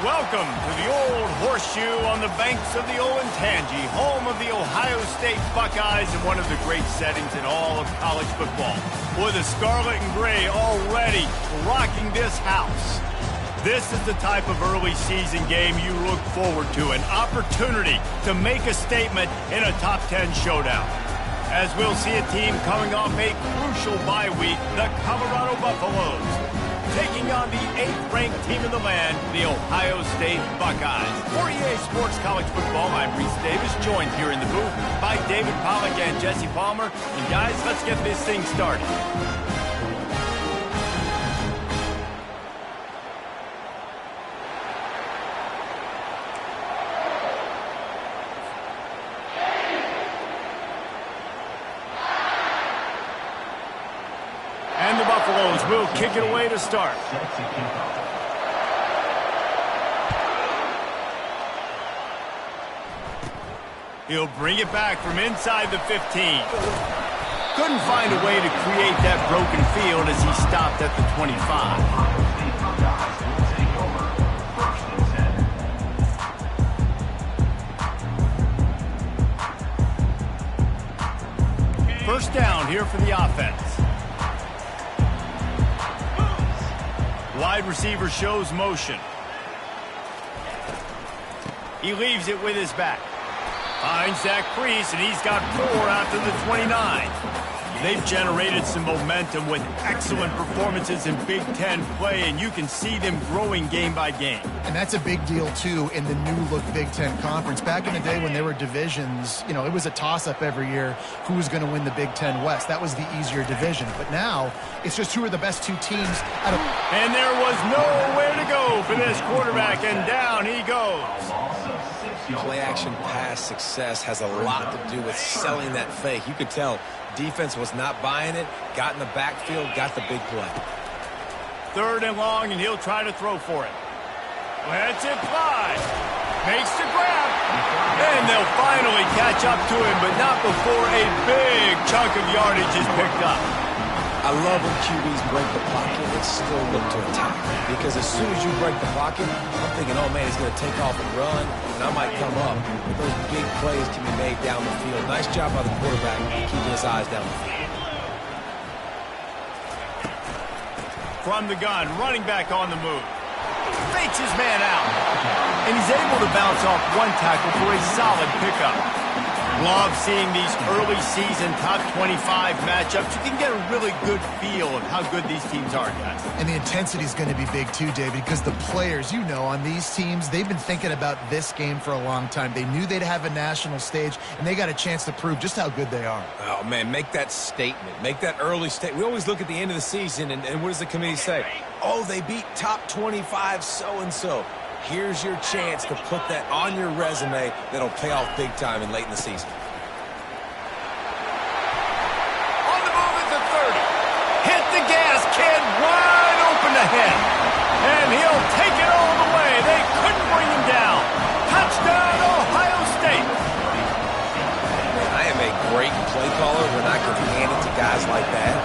Welcome to the Old Horseshoe on the banks of the old Ncaa, home of the Ohio State Buckeyes and one of the great settings in all of college football. With the scarlet and gray already rocking this house. This is the type of early season game you look forward to, an opportunity to make a statement in a top 10 showdown. As we'll see a team coming off a crucial bye week, the Colorado Buffaloes, taking on the 8th-ranked team in the land, the Ohio State Buckeyes. For EA Sports College Football, I'm Reese Davis, joined here in the booth by David Pollack and Jesse Palmer. And guys, let's get this thing started. And the Buffaloes will kick it away to start. He'll bring it back from inside the 15. Couldn't find a way to create that broken field as he stopped at the 25. First down here for the offense. Wide receiver shows motion. He leaves it with his back. Finds that crease, and he's got 4 out to the 29. They've generated some momentum with excellent performances in Big Ten play, and you can see them growing game by game. And that's a big deal, too, in the new-look Big Ten Conference. Back in the day when there were divisions, you know, it was a toss-up every year who was going to win the Big Ten West. That was the easier division. But now, it's just who are the best two teams out of... And there was nowhere to go for this quarterback, and down he goes. Play-action pass success has a lot to do with selling that fake. You could tell defense was not buying it, got in the backfield, got the big play. 3rd and long, and he'll try to throw for it. Lets it fly. Makes the grab. And they'll finally catch up to him, but not before a big chunk of yardage is picked up. I love when QBs break the pocket and still look to attack. Because as soon as you break the pocket, I'm thinking, oh man, he's going to take off and run, and I might come up. But those big plays can be made down the field. Nice job by the quarterback keeping his eyes down the field. From the gun, running back on the move. Fakes his man out. And he's able to bounce off one tackle for a solid pickup. Love seeing these early season top 25 matchups. You can get a really good feel of how good these teams are, guys. And the intensity is going to be big too, David, because the players, you know, on these teams, they've been thinking about this game for a long time. They knew they'd have a national stage, and they got a chance to prove just how good they are. Oh, man, make that statement. Make that early statement. We always look at the end of the season, and what does the committee say? Oh, they beat top 25 so-and-so. Here's your chance to put that on your resume that'll pay off big time and late in the season. On the move at the 30. Hit the gas, kid. Wide open ahead. And he'll take it all the way. They couldn't bring him down. Touchdown, Ohio State. I am a great play caller when I can hand it to guys like that.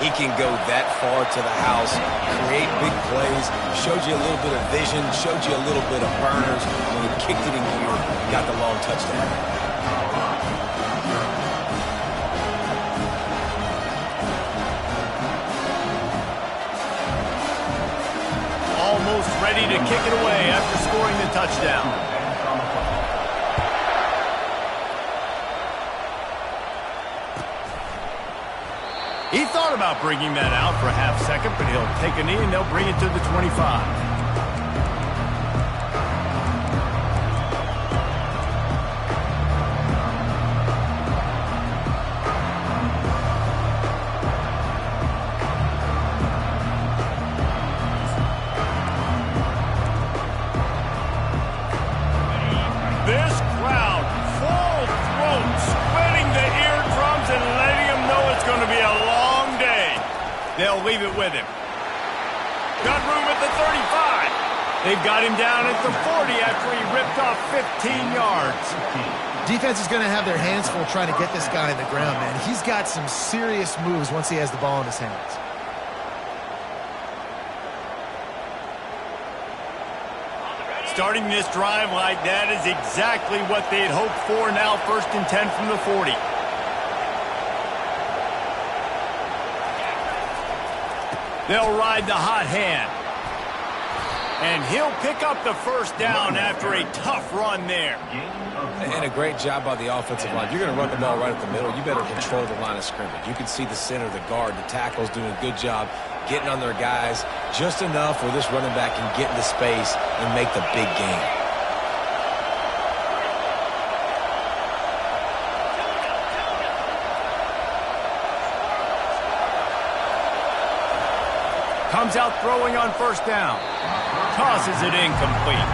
He can go that far to the house, create big plays, showed you a little bit of vision, showed you a little bit of burners. When he kicked it in gear, got the long touchdown. Almost ready to kick it away after scoring the touchdown. He thought about bringing that out for a half second, but he'll take a knee and they'll bring it to the 25. This crowd, full throat, splitting the eardrums and letting them know it's going to be a long day. They'll leave it with him. Got room at the 35. They've got him down at the 40 after he ripped off 15 yards. Defense is going to have their hands full trying to get this guy in the ground, man. He's got some serious moves once he has the ball in his hands. starting this drive like that is exactly what they'd hoped for. Now 1st and 10 from the 40. They'll ride the hot hand. And he'll pick up the first down after a tough run there. And a great job by the offensive line. You're going to run the ball right at the middle. You better control the line of scrimmage. You can see the center, the guard, the tackle's doing a good job getting on their guys just enough where this running back can get into space and make the big game. Comes out throwing on 1st down. Tosses it incomplete.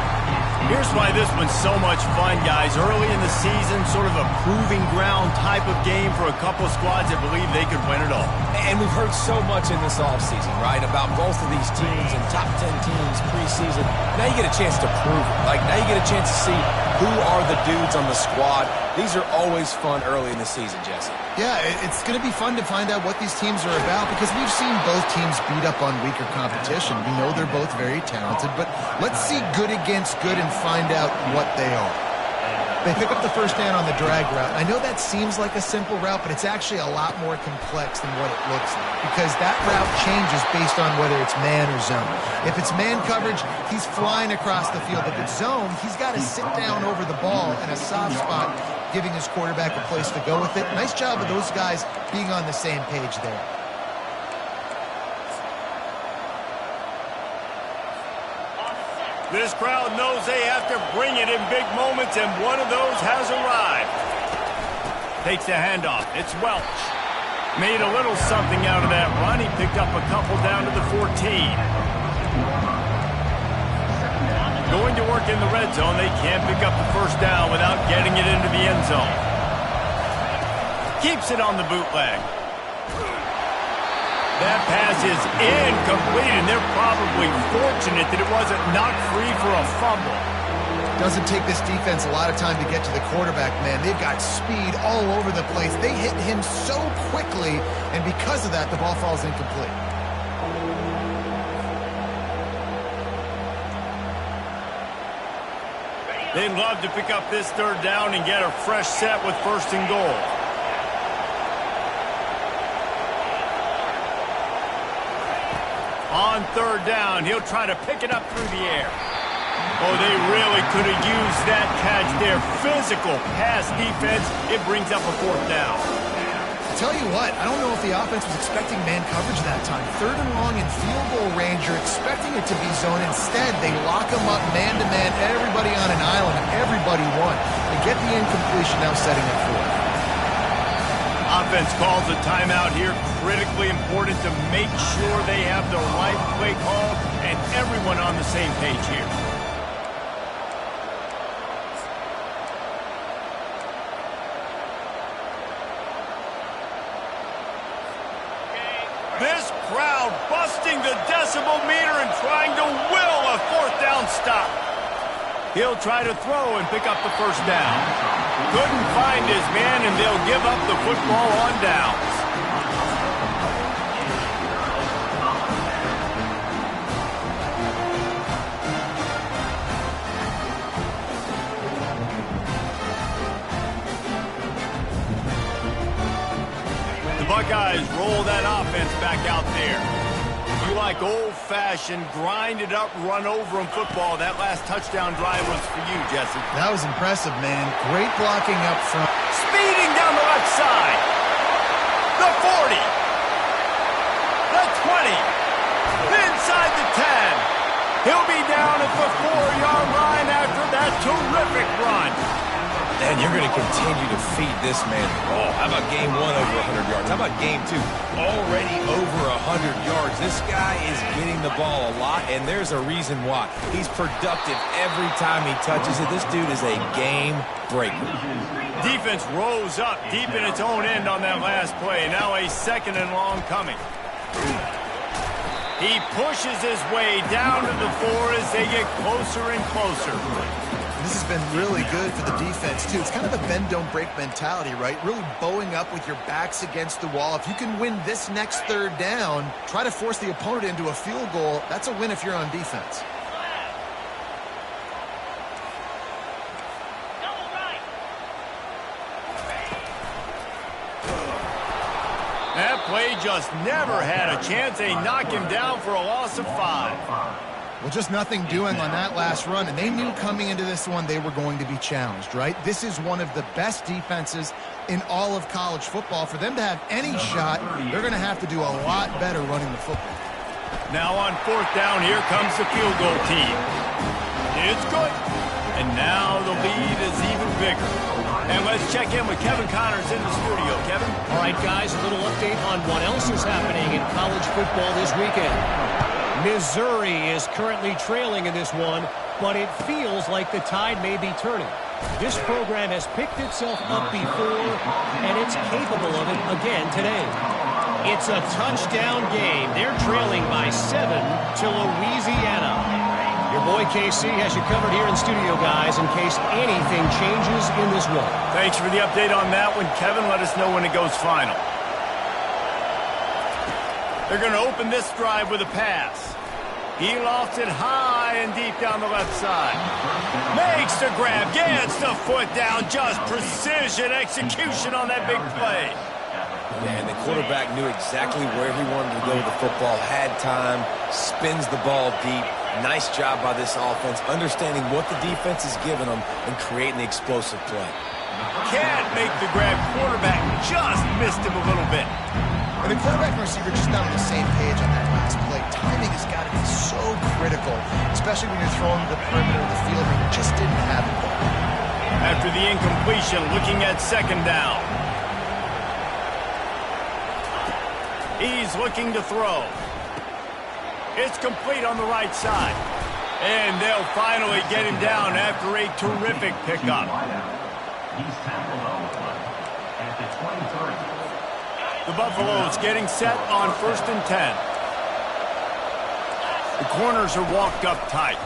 Here's why this one's so much fun, guys. Early in the season, sort of a proving ground type of game for a couple of squads that believe they could win it all. And we've heard so much in this offseason, right, about both of these teams and top 10 teams preseason. Now you get a chance to prove it. Like, now you get a chance to see who are the dudes on the squad. These are always fun early in the season, Jesse. Yeah, it's going to be fun to find out what these teams are about because we've seen both teams beat up on weaker competition. We know they're both very talented, but let's see good against good and find out what they are. They pick up the first down on the drag route. I know that seems like a simple route, but it's actually a lot more complex than what it looks like because that route changes based on whether it's man or zone. If it's man coverage, he's flying across the field. If it's zone, he's got to sit down over the ball in a soft spot, giving his quarterback a place to go with it. Nice job of those guys being on the same page there. This crowd knows they have to bring it in big moments, and one of those has arrived. Takes the handoff. It's Welch. Made a little something out of that run. He picked up a couple down to the 14. Going to work in the red zone. They can't pick up the first down without getting it into the end zone. Keeps it on the bootleg. That pass is incomplete, and they're probably fortunate that it wasn't knocked free for a fumble. Doesn't take this defense a lot of time to get to the quarterback, man. They've got speed all over the place. They hit him so quickly, and because of that, the ball falls incomplete. They'd love to pick up this 3rd down and get a fresh set with 1st and goal. On 3rd down, he'll try to pick it up through the air. Oh, they really could have used that catch there. Physical pass defense. It brings up a 4th down. Tell you what, I don't know if the offense was expecting man coverage that time. 3rd and long in field goal range, you're expecting it to be zone. Instead, they lock them up man-to-man, everybody on an island, and everybody won. They get the incompletion, now setting up 4th. Offense calls a timeout here. Critically important to make sure they have the right play call and everyone on the same page here. This crowd busting the decibel meter and trying to will a 4th down stop. He'll try to throw and pick up the first down. Couldn't find his man, and they'll give up the football on downs. The Buckeyes roll that offense back out there. You like old-fashioned, grind-it-up, run-over-'em football. That last touchdown drive was for you, Jesse. That was impressive, man. Great blocking up front. Speeding down the left side. The 40. The 20. Inside the 10. He'll be down at the 4-yard line after that terrific run. And you're going to continue to feed this man the ball. How about game 1 over 100 yards? How about game 2? Already over 100 yards. This guy is getting the ball a lot, and there's a reason why. He's productive every time he touches it. This dude is a game breaker. Defense rose up deep in its own end on that last play. Now a 2nd and long coming. He pushes his way down to the 4 as they get closer and closer. This has been really good for the defense, too. It's kind of a bend-don't-break mentality, right? Really bowing up with your backs against the wall. If you can win this next 3rd down, try to force the opponent into a field goal. That's a win if you're on defense. just never had a chance. They knock him down for a loss of 5. Well, just nothing doing on that last run, and they knew coming into this one they were going to be challenged, right? This is one of the best defenses in all of college football. For them to have any shot, they're going to have to do a lot better running the football. Now on 4th down, here comes the field goal team. It's good. And now the lead is even bigger. And let's check in with Kevin Connors in the studio. Kevin? All right, guys, a little update on what else is happening in college football this weekend. Missouri is currently trailing in this one, but it feels like the tide may be turning. This program has picked itself up before, and it's capable of it again today. It's a touchdown game. They're trailing by 7 to Louisiana. Your boy KC has you covered here in studio, guys, in case anything changes in this one. Thanks for the update on that one, Kevin. Let us know when it goes final. They're going to open this drive with a pass. He lofts it high and deep down the left side. Makes the grab, gets the foot down. Just precision execution on that big play. And the quarterback knew exactly where he wanted to go with the football, had time, spins the ball deep. Nice job by this offense, understanding what the defense is giving them and creating the explosive play. Can't make the grab. Quarterback just missed him a little bit. And the quarterback and receiver just not on the same page on that last play. Timing has got to be so critical, especially when you're throwing to the perimeter of the field, and you just didn't have it there. After the incompletion, looking at 2nd down. He's looking to throw. It's complete on the right side. And they'll finally get him down after a terrific pickup. He's tackled at the 23. The Buffaloes getting set on 1st and 10. The corners are walked up tight.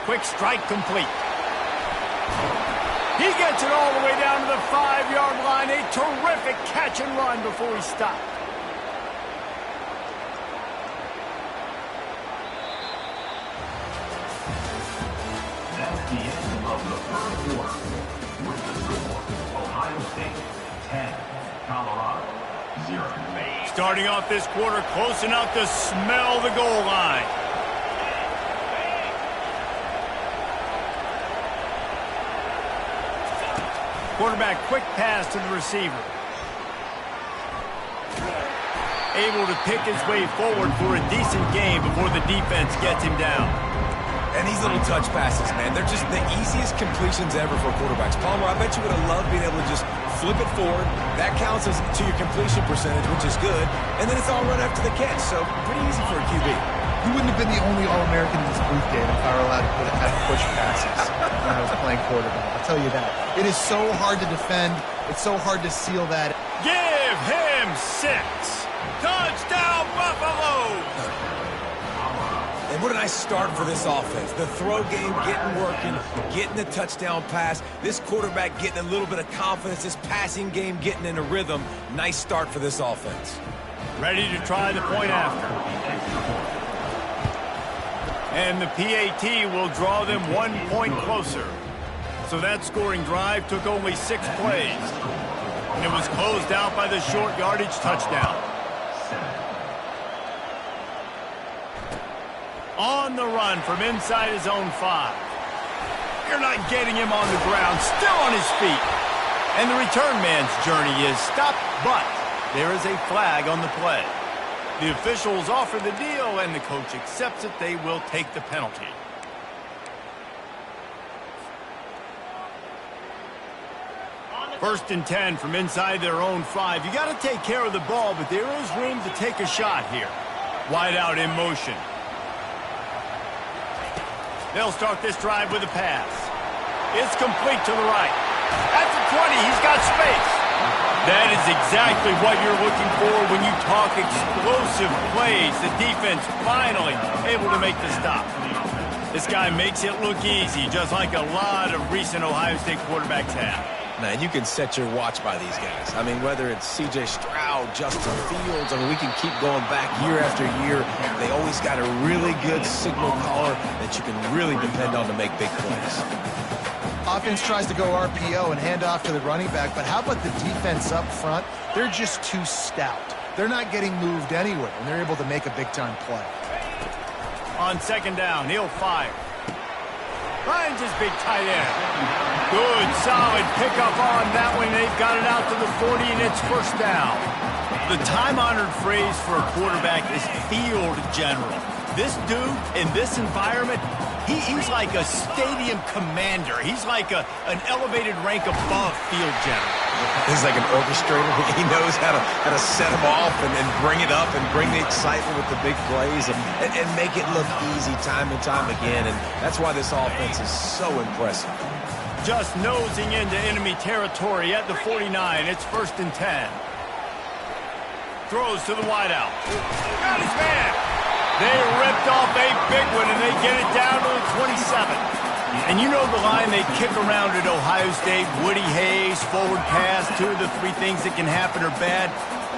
Quick strike complete. He gets it all the way down to the 5-yard line. A terrific catch and run before he stopped. That's the end of the first quarter. With the score, Ohio State 10, Colorado 0. Starting off this quarter close enough to smell the goal line. Quarterback quick pass to the receiver. Able to pick his way forward for a decent game before the defense gets him down. And these little touch passes, man, they're just the easiest completions ever for quarterbacks. Palmer, I bet you would have loved being able to just flip it forward. That counts as to your completion percentage, which is good. And then it's all run after the catch, so pretty easy for a QB. You wouldn't have been the only All-American in this booth, Dave, if I were allowed to have push passes when I was playing quarterback. I'll tell you that. It is so hard to defend. It's so hard to seal that. Give him 6. Touchdown, Buffalo! And what a nice start for this offense. The throw game getting working, getting the touchdown pass. This quarterback getting a little bit of confidence. This passing game getting in a rhythm. Nice start for this offense. Ready to try the point after. And the PAT will draw them 1 point closer. So that scoring drive took only 6 plays. And it was closed out by the short yardage touchdown. On the run from inside his own 5. You're not getting him on the ground, still on his feet. And the return man's journey is stopped, but there is a flag on the play. The officials offer the deal, and the coach accepts it. They will take the penalty. First and 10 from inside their own 5. You got to take care of the ball, but there is room to take a shot here. Wide out in motion. They'll start this drive with a pass. It's complete to the right. At the 20, he's got space. That is exactly what you're looking for when you talk explosive plays. The defense finally able to make the stop. This guy makes it look easy, just like a lot of recent Ohio State quarterbacks have. Man, you can set your watch by these guys. I mean, whether it's C.J. Stroud, Justin Fields, I mean, we can keep going back year after year. They always got a really good signal caller that you can really depend on to make big plays. Offense tries to go RPO and hand off to the running back, but how about the defense up front? They're just too stout. they're not getting moved anywhere, and they're able to make a big-time play. On second down, he'll fire. Finds his big tight end. Good, solid pickup on that one. They've got it out to the 40, and it's first down. The time-honored phrase for a quarterback is field general. This dude, in this environment, he's like a stadium commander. He's like an elevated rank above field general. He's like an orchestrator. He knows how to set them off and bring it up and bring the excitement with the big plays and make it look easy time and time again. And that's why this offense is so impressive. Just nosing into enemy territory at the 49. It's first and 10. Throws to the wideout. Got his man. They ripped off a big one, and they get it down to the 27. And you know the line they kick around at Ohio State, Woody Hayes, forward pass, 2 of the 3 things that can happen are bad.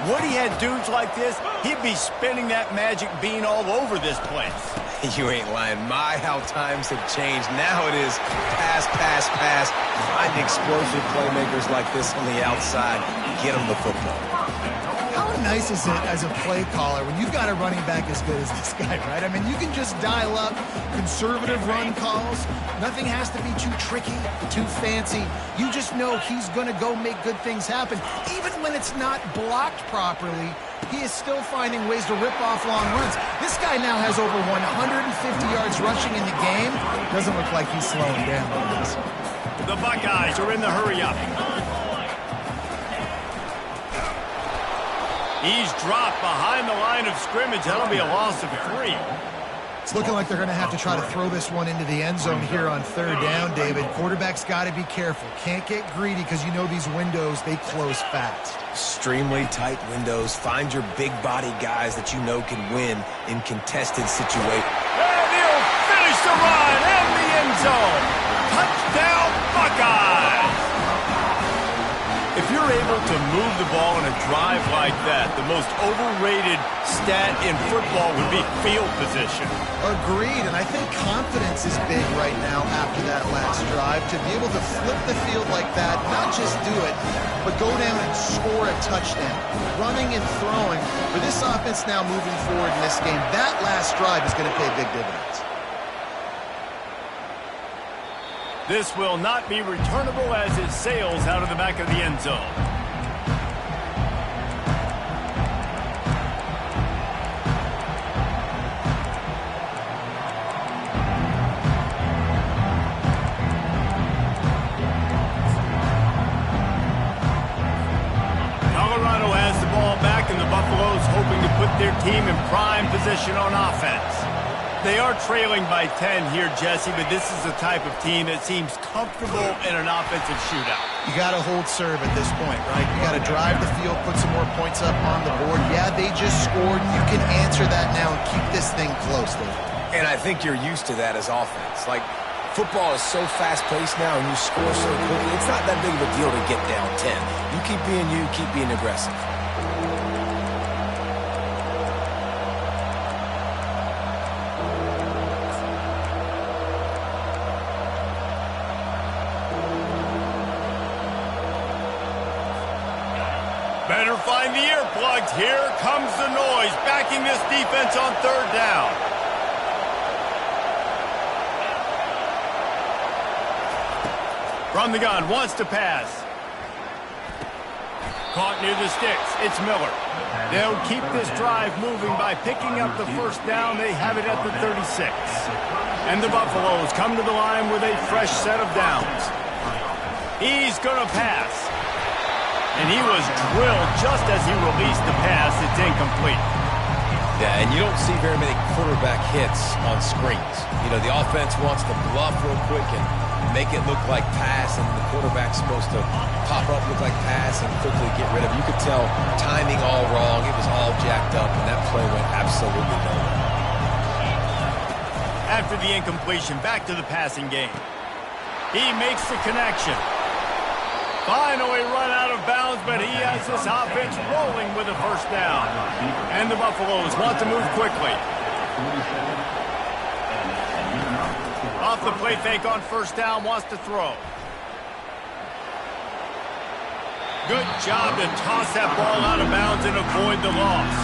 Woody had dudes like this, he'd be spinning that magic bean all over this place. You ain't lying. My, how times have changed. Now it is pass, pass, pass. Find explosive playmakers like this on the outside. Get them the football. How nice is it as a play caller when you've got a running back as good as this guy, right? I mean, you can just dial up conservative run calls. Nothing has to be too tricky, too fancy. You just know he's going to go make good things happen. Even when it's not blocked properly, he is still finding ways to rip off long runs. This guy now has over 150 yards rushing in the game. Doesn't look like he's slowing down. The Buckeyes are in the hurry-up. He's dropped behind the line of scrimmage. That'll be a loss of 3. It's looking like they're going to have to try to throw this one into the end zone here on third down, David. Quarterback's got to be careful. Can't get greedy because you know these windows, they close fast. Extremely tight windows. Find your big body guys that you know can win in contested situations. And he'll finish the run in the end zone. Touchdown, Buckeyes! If you're able to move the ball in a drive like that, the most overrated stat in football would be field position. Agreed, and I think confidence is big right now after that last drive. To be able to flip the field like that, not just do it, but go down and score a touchdown. Running and throwing. For this offense now moving forward in this game, that last drive is going to pay big dividends. This will not be returnable as it sails out of the back of the end zone. Colorado has the ball back, and the Buffaloes hoping to put their team in prime position on offense. They are trailing by 10 here, Jesse, but this is the type of team that seems comfortable in an offensive shootout. You got to hold serve at this point, right? You got to drive the field, put some more points up on the board. Yeah, they just scored. You can answer that now and keep this thing close, Dave. And I think you're used to that as offense. Like, football is so fast-paced now, and you score so quickly. It's not that big of a deal to get down 10. You keep being aggressive. Better find the earplugs. Here comes the noise, backing this defense on third down. From the gun, wants to pass. Caught near the sticks. It's Miller. They'll keep this drive moving by picking up the first down. They have it at the 36. And the Buffaloes come to the line with a fresh set of downs. He's going to pass. And he was drilled just as he released the pass. It's incomplete. Yeah, and you don't see very many quarterback hits on screens. You know, the offense wants to bluff real quick and make it look like pass, and the quarterback's supposed to pop up, look like pass, and quickly get rid of it. You could tell timing all wrong. It was all jacked up, and that play went absolutely nowhere. After the incompletion, back to the passing game. He makes the connection. Finally run out of bounds, but he has this offense rolling with a first down. And the Buffaloes want to move quickly. Off the play fake on first down, wants to throw. Good job to toss that ball out of bounds and avoid the loss.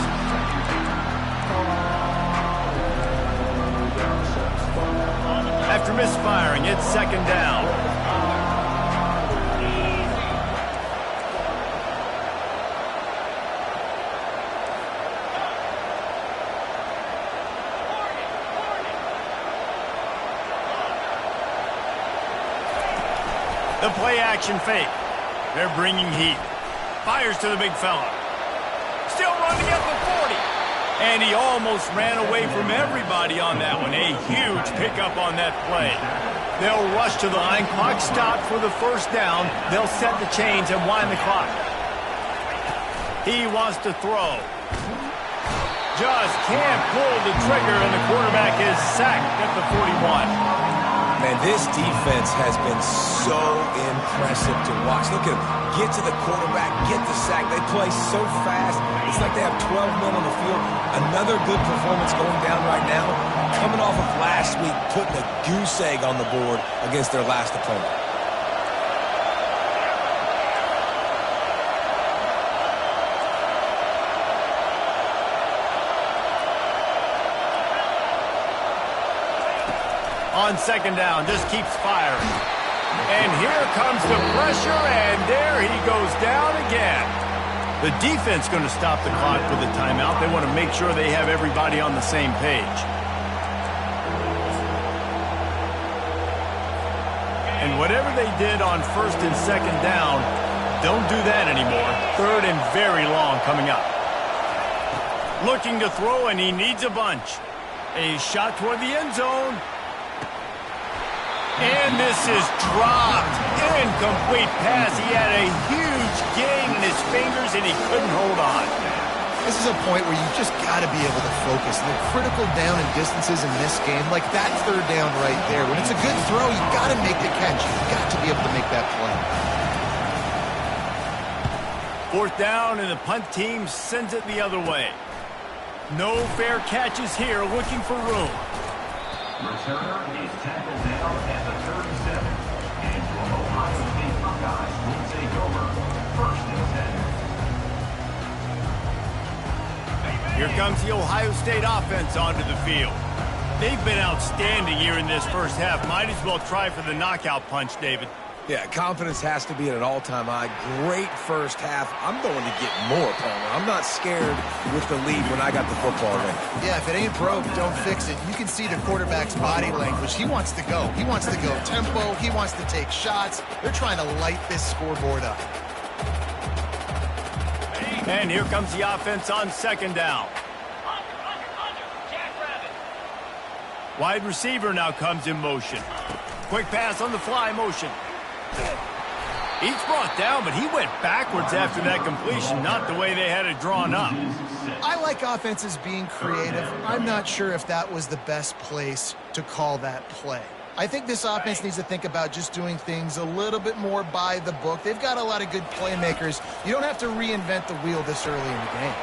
After misfiring, it's second down. The play action fake. They're bringing heat. Fires to the big fella. Still running at the 40. And he almost ran away from everybody on that one. A huge pickup on that play. They'll rush to the line. Clock stopped for the first down. They'll set the chains and wind the clock. He wants to throw. Just can't pull the trigger, and the quarterback is sacked at the 41. Man, this defense has been so impressive to watch. Look at them. Get to the quarterback, get the sack. They play so fast. It's like they have 12 men on the field. Another good performance going down right now. Coming off of last week, putting a goose egg on the board against their last opponent. On second down, just keeps firing. And here comes the pressure, and there he goes down again. The defense going to stop the clock for the timeout. They want to make sure they have everybody on the same page. And whatever they did on first and second down, don't do that anymore. Third and very long coming up. Looking to throw, and he needs a bunch. A shot toward the end zone. And this is dropped. Incomplete pass. He had a huge gain in his fingers, and he couldn't hold on. This is a point where you just got to be able to focus. The critical down and distances in this game, like that third down right there. When it's a good throw, you got to make the catch. You've got to be able to make that play. Fourth down, and the punt team sends it the other way. No fair catches here, looking for room. Returner is tackled down at the 37. And your Ohio State Buckeyes will take over first and 10. Here comes the Ohio State offense onto the field. They've been outstanding here in this first half. Might as well try for the knockout punch, David. Yeah, confidence has to be at an all-time high. Great first half. I'm going to get more, Palmer. I'm not scared with the lead when I got the football ready. Yeah, if it ain't broke, don't fix it. You can see the quarterback's body language. He wants to go. He wants to go tempo. He wants to take shots. They're trying to light this scoreboard up. And here comes the offense on second down. Wide receiver now comes in motion. Quick pass on the fly motion. He's brought down, but he went backwards after that completion, not the way they had it drawn up. I like offenses being creative. I'm not sure if that was the best place to call that play. I think this offense needs to think about just doing things a little bit more by the book. They've got a lot of good playmakers. You don't have to reinvent the wheel this early in the game.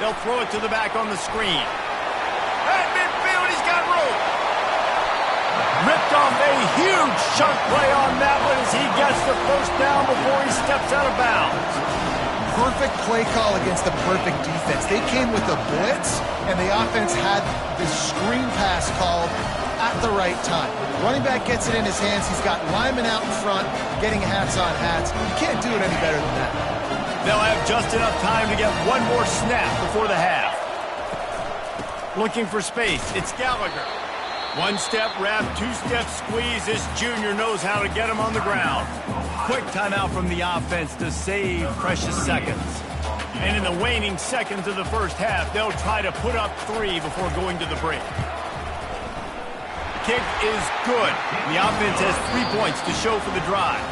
They'll throw it to the back on the screen. At midfield, he's got room. Ripped off a huge chunk play on that one as he gets the first down before he steps out of bounds. Perfect play call against the perfect defense. They came with a blitz, and the offense had the screen pass called at the right time. Running back gets it in his hands. He's got linemen out in front getting hats on hats. You can't do it any better than that. They'll have just enough time to get one more snap before the half. Looking for space. It's Gallagher. One step wrap, two step squeeze. This junior knows how to get him on the ground. Quick timeout from the offense to save precious seconds. And in the waning seconds of the first half, they'll try to put up 3 before going to the break. Kick is good. The offense has 3 points to show for the drive.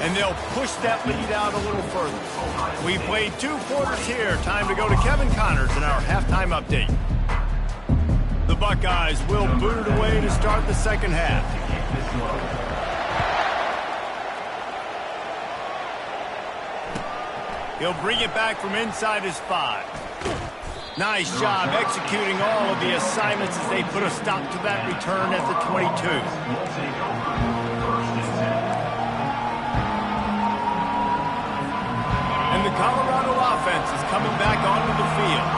And they'll push that lead out a little further. We played 2 quarters here. Time to go to Kevin Connors in our halftime update. The Buckeyes will boot it away to start the second half. He'll bring it back from inside his 5. Nice job executing all of the assignments as they put a stop to that return at the 22. Colorado offense is coming back onto the field.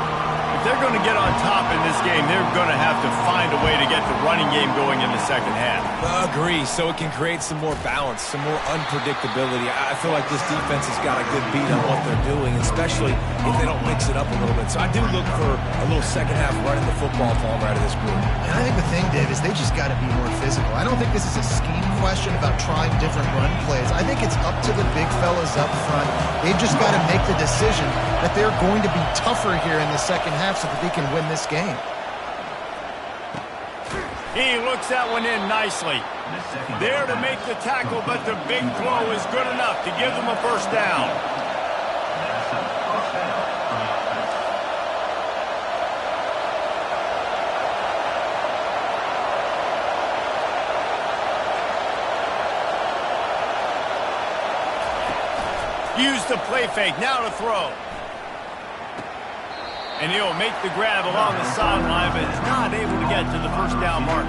If they're going to get on top in this game, they're going to have to find a way to get the running game going in the second half. Agree, so it can create some more balance, some more unpredictability. I feel like this defense has got a good beat on what they're doing, especially if they don't mix it up a little bit. So I do look for a little second half running the football ball out of this group. And I think the thing, Dave, is they just got to be more physical. I don't think this is a scheme question about trying different run plays. I think it's up to the big fellas up front. They've just got to make the decision that they're going to be tougher here in the second half so that they can win this game. He looks that one in nicely. There to make the tackle, but the big throw is good enough to give them a first down. Use the play fake, now to throw. And he'll make the grab along the sideline, but is not able to get to the first down mark.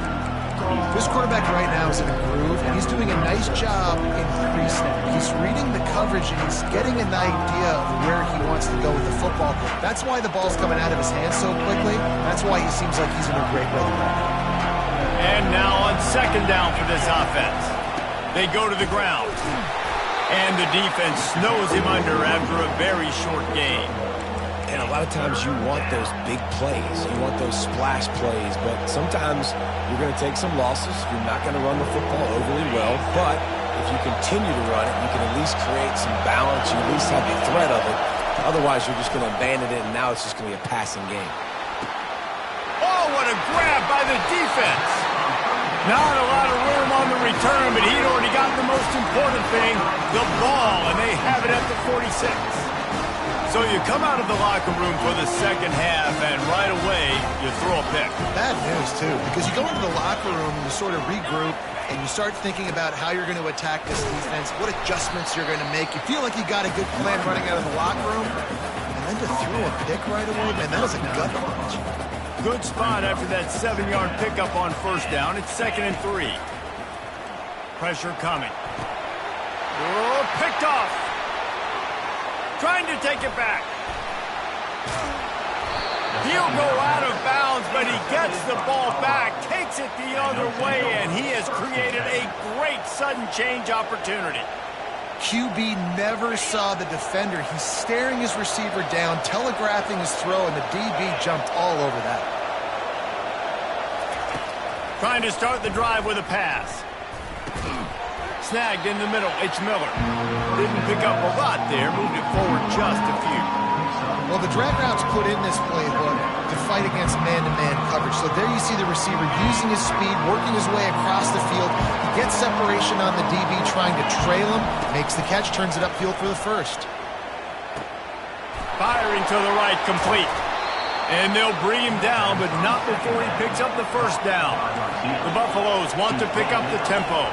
This quarterback right now is in a groove, and he's doing a nice job in pre-snap. He's reading the coverage, and he's getting an idea of where he wants to go with the football. That's why the ball's coming out of his hands so quickly. That's why he seems like he's in a great rhythm right now. And now on second down for this offense. They go to the ground. And the defense snows him under after a very short game. And a lot of times you want those big plays. You want those splash plays. But sometimes you're going to take some losses. You're not going to run the football overly well. But if you continue to run it, you can at least create some balance. You at least have the threat of it. Otherwise, you're just going to abandon it, and now it's just going to be a passing game. Oh, what a grab by the defense. Not a lot of room on the return, but he'd already got the most important thing, the ball, and they have it at the 46. So you come out of the locker room for the second half, and right away, you throw a pick. Bad news, too, because you go into the locker room and you sort of regroup, and you start thinking about how you're going to attack this defense, what adjustments you're going to make. You feel like you got a good plan running out of the locker room, and then to throw a pick right away, man, that was a gut punch. Good spot after that 7-yard pickup on first down. It's 2nd and 3. Pressure coming. Oh, picked off. Trying to take it back. He'll go out of bounds, but he gets the ball back, takes it the other way, and he has created a great sudden change opportunity. QB never saw the defender. He's staring his receiver down, telegraphing his throw, and the DB jumped all over that. Trying to start the drive with a pass. Snagged in the middle. It's Miller. Didn't pick up a lot there. Moved it forward just a few. Well, the drag routes put in this playbook to fight against man-to-man coverage. So there you see the receiver using his speed, working his way across the field. He gets separation on the DB, trying to trail him, makes the catch, turns it upfield for the first. Firing to the right, complete. And they'll bring him down, but not before he picks up the first down. The Buffaloes want to pick up the tempo.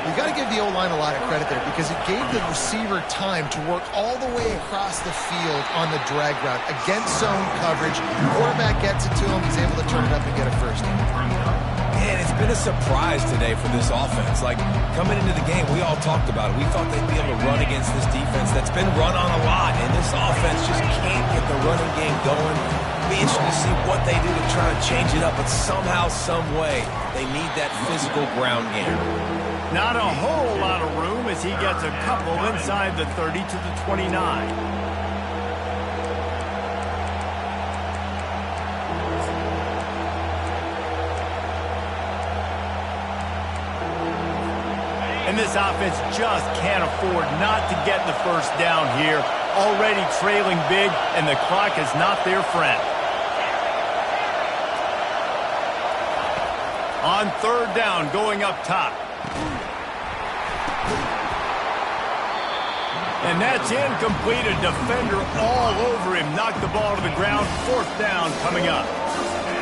You got to give the O-line a lot of credit there because it gave the receiver time to work all the way across the field on the drag route against zone coverage. The quarterback gets it to him. He's able to turn it up and get a first down. Man, it's been a surprise today for this offense. Like, coming into the game, we all talked about it. We thought they'd be able to run against this defense that's been run on a lot, and this offense just can't get the running game going. It'll be interesting to see what they do to try to change it up, but somehow, some way, they need that physical ground game. Not a whole lot of room as he gets a couple inside the 30 to the 29. And this offense just can't afford not to get the first down here. Already trailing big, and the clock is not their friend. On third down, going up top. And that's incomplete. A defender all over him. Knocked the ball to the ground. Fourth down coming up.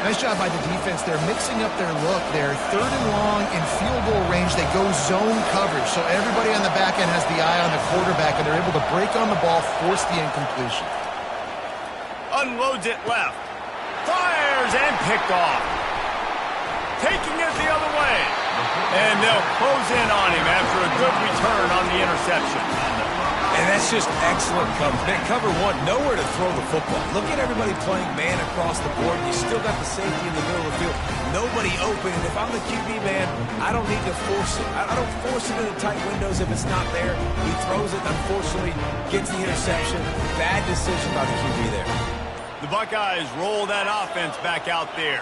Nice job by the defense. They're mixing up their look there. Third and long in field goal range. They go zone coverage. So everybody on the back end has the eye on the quarterback, and they're able to break on the ball, force the incompletion. Unloads it left. Fires and picked off. Taking it the other way. And they'll close in on him after a good return on the interception. And that's just excellent coverage. Man, cover one, nowhere to throw the football. Look at everybody playing man across the board. You still got the safety in the middle of the field. Nobody open. And if I'm the QB, man, I don't need to force it. I don't force it into tight windows if it's not there. He throws it, unfortunately, gets the interception. Bad decision by the QB there. The Buckeyes roll that offense back out there.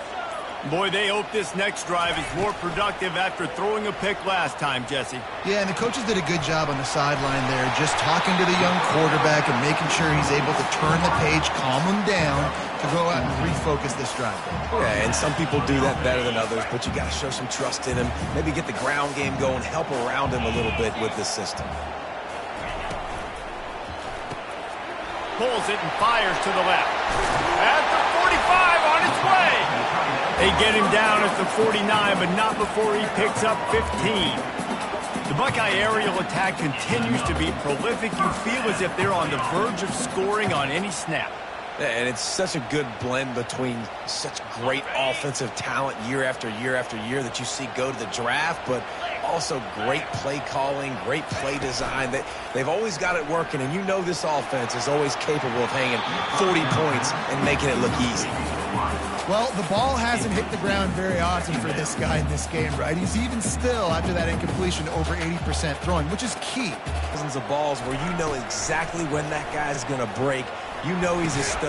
Boy, they hope this next drive is more productive after throwing a pick last time, Jesse. Yeah, and the coaches did a good job on the sideline there, just talking to the young quarterback and making sure he's able to turn the page, calm him down to go out and refocus this drive. Yeah, and some people do that better than others, but you got to show some trust in him. Maybe get the ground game going, help around him a little bit with this system. Pulls it and fires to the left. At the 45 on its way. They get him down at the 49, but not before he picks up 15. The Buckeye aerial attack continues to be prolific. You feel as if they're on the verge of scoring on any snap. And it's such a good blend between such great offensive talent year after year after year that you see go to the draft, but also great play calling, great play design. They've always got it working, and you know this offense is always capable of hanging 40 points and making it look easy. Well, the ball hasn't hit the ground very often for this guy in this game, right? He's even still, after that incompletion, over 80% throwing, which is key. Dozens of balls where you know exactly when that guy's going to break. You know he's a stud.